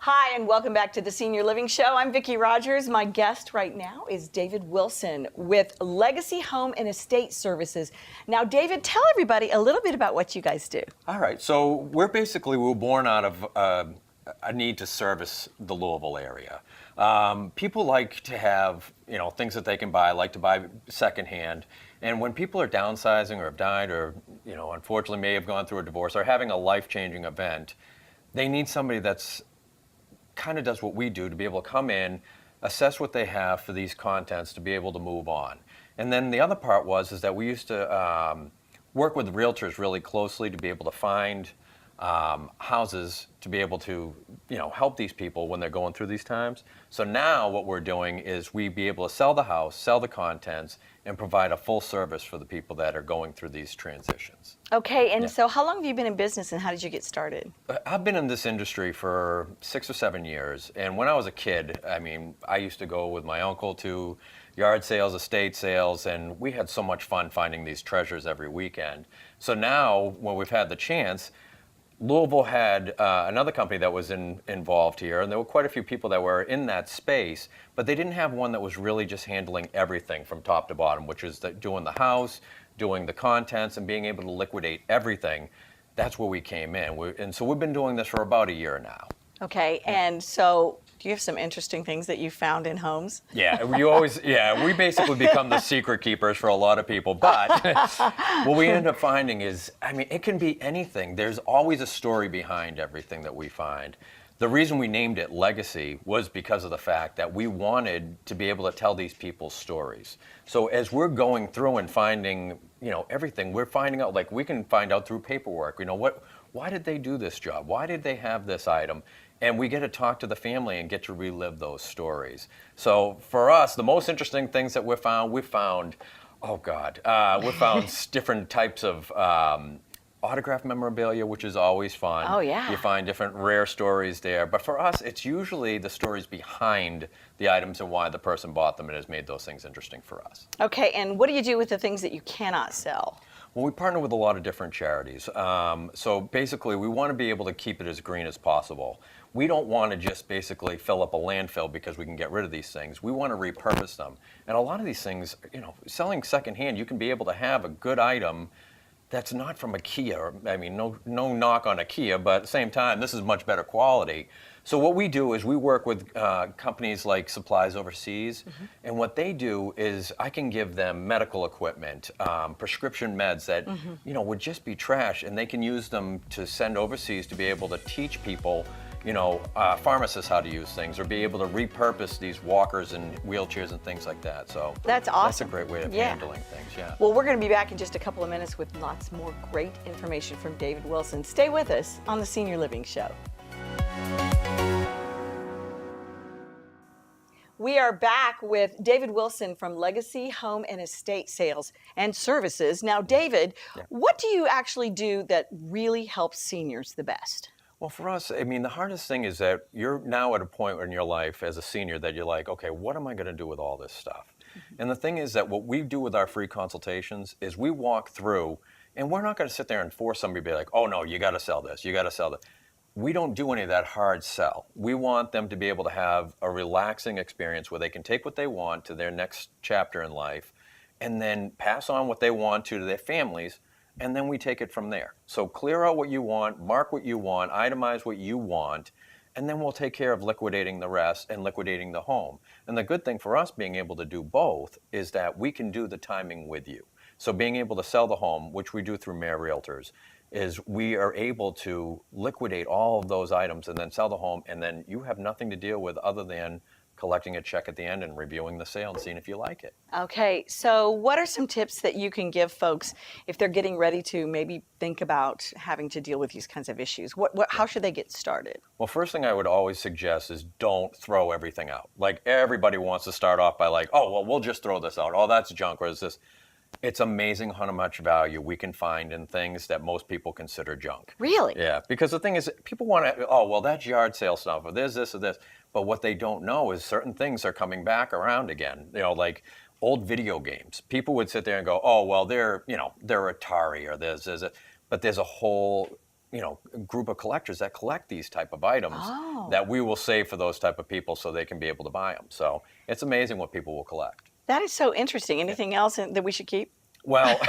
Hi, and welcome back to the Senior Living Show. I'm Vicki Rogers. My guest right now is David Wilson with Legacy Home and Estate Services. Now, David, tell everybody a little bit about what you guys do. All right, so we were born out of a need to service the Louisville area. People like to have, things that they can buy, like to buy secondhand. And when people are downsizing or have died or, unfortunately may have gone through a divorce or having a life-changing event, they need somebody that's kind of does what we do to be able to come in, assess what they have for these contents to be able to move on. And then the other part is that we used to work with realtors really closely to be able to find houses to be able to, help these people when they're going through these times. So now what we're doing is we be able to sell the house, sell the contents, and provide a full service for the people that are going through these transitions. Okay, and so how long have you been in business and how did you get started? I've been in this industry for 6 or 7 years, and when I was a kid, I used to go with my uncle to yard sales, estate sales, and we had so much fun finding these treasures every weekend. So now, when we've had the chance, Louisville had another company that was involved here, and there were quite a few people that were in that space, but they didn't have one that was really just handling everything from top to bottom, which is doing the house, doing the contents, and being able to liquidate everything. That's where we came in. And so we've been doing this for about a year now. Okay, and so do you have some interesting things that you found in homes? Yeah, we basically become the secret keepers for a lot of people. But what we end up finding is, it can be anything. There's always a story behind everything that we find. The reason we named it Legacy was because of the fact that we wanted to be able to tell these people's stories. So as we're going through and finding, everything, we're finding out, like we can find out through paperwork, why did they do this job? Why did they have this item? And we get to talk to the family and get to relive those stories. So for us, the most interesting things that we found different types of autographed memorabilia, which is always fun. Oh, yeah. You find different rare stories there. But for us, it's usually the stories behind the items and why the person bought them and has made those things interesting for us. Okay, and what do you do with the things that you cannot sell? Well, we partner with a lot of different charities. So basically, we want to be able to keep it as green as possible. We don't want to just basically fill up a landfill because we can get rid of these things. We want to repurpose them. And a lot of these things, selling secondhand, you can be able to have a good item that's not from IKEA. No knock on IKEA, but at the same time, this is much better quality. So what we do is we work with companies like Supplies Overseas, and what they do is I can give them medical equipment, prescription meds that would just be trash, and they can use them to send overseas to be able to teach people, pharmacists how to use things, or be able to repurpose these walkers and wheelchairs and things like that. So that's awesome. That's a great way of handling things. Yeah. Well, we're going to be back in just a couple of minutes with lots more great information from David Wilson. Stay with us on the Senior Living Show. We are back with David Wilson from Legacy Home and Estate Sales and Services. Now, David, what do you actually do that really helps seniors the best? Well, for us, the hardest thing is that you're now at a point in your life as a senior that you're like, okay, what am I going to do with all this stuff? And the thing is that what we do with our free consultations is we walk through, and we're not going to sit there and force somebody to be like, oh, no, you got to sell this, you got to sell that. We don't do any of that hard sell. We want them to be able to have a relaxing experience where they can take what they want to their next chapter in life and then pass on what they want to their families, and then we take it from there. So clear out what you want, mark what you want, itemize what you want, and then we'll take care of liquidating the rest and liquidating the home. And the good thing for us being able to do both is that we can do the timing with you. So being able to sell the home, which we do through Mayor Realtors, is we are able to liquidate all of those items and then sell the home, and then you have nothing to deal with other than collecting a check at the end and reviewing the sale and seeing if you like it. Okay, so what are some tips that you can give folks if they're getting ready to maybe think about having to deal with these kinds of issues? How should they get started? Well, first thing I would always suggest is don't throw everything out. Like everybody wants to start off by like, oh, well, we'll just throw this out. Oh, that's junk, or is this? It's amazing how much value we can find in things that most people consider junk. Really? Yeah, because the thing is, people want to, oh, well, that's yard sale stuff, or there's this or this. But what they don't know is certain things are coming back around again. Like old video games. People would sit there and go, oh, well, they're Atari, or there's a, but there's a whole a group of collectors that collect these type of items Oh. that we will save for those type of people so they can be able to buy them. So it's amazing what people will collect. That is so interesting. Anything else that we should keep? Well,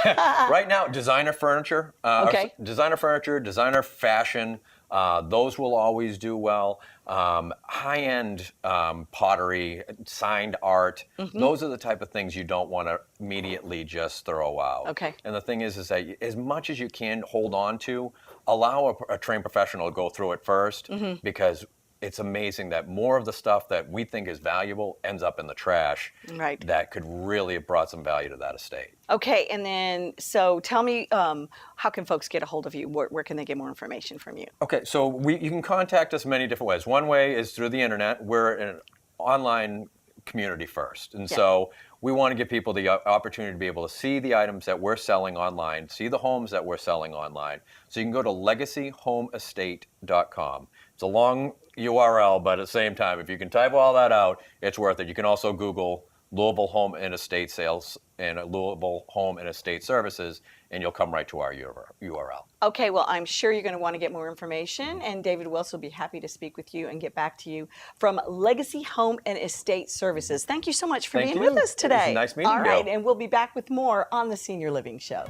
right now, designer furniture, Okay. designer fashion, those will always do well. High-end pottery, signed art, those are the type of things you don't want to immediately just throw out. Okay. And the thing is that as much as you can hold on to, allow a trained professional to go through it first, because it's amazing that more of the stuff that we think is valuable ends up in the trash. Right. That could really have brought some value to that estate. Okay, and then, so tell me, how can folks get a hold of you? Where can they get more information from you? Okay, so you can contact us many different ways. One way is through the internet. We're an online community first. And so we want to give people the opportunity to be able to see the items that we're selling online, see the homes that we're selling online. So you can go to legacyhomeestate.com. It's a long URL, but at the same time, if you can type all that out, it's worth it. You can also Google Louisville Home and Estate Sales and Louisville Home and Estate Services, and you'll come right to our URL. Okay, well, I'm sure you're going to want to get more information, and David Wilson will be happy to speak with you and get back to you from Legacy Home and Estate Services. Thank you so much for being with us today. It was nice meeting you. All right, and we'll be back with more on the Senior Living Show.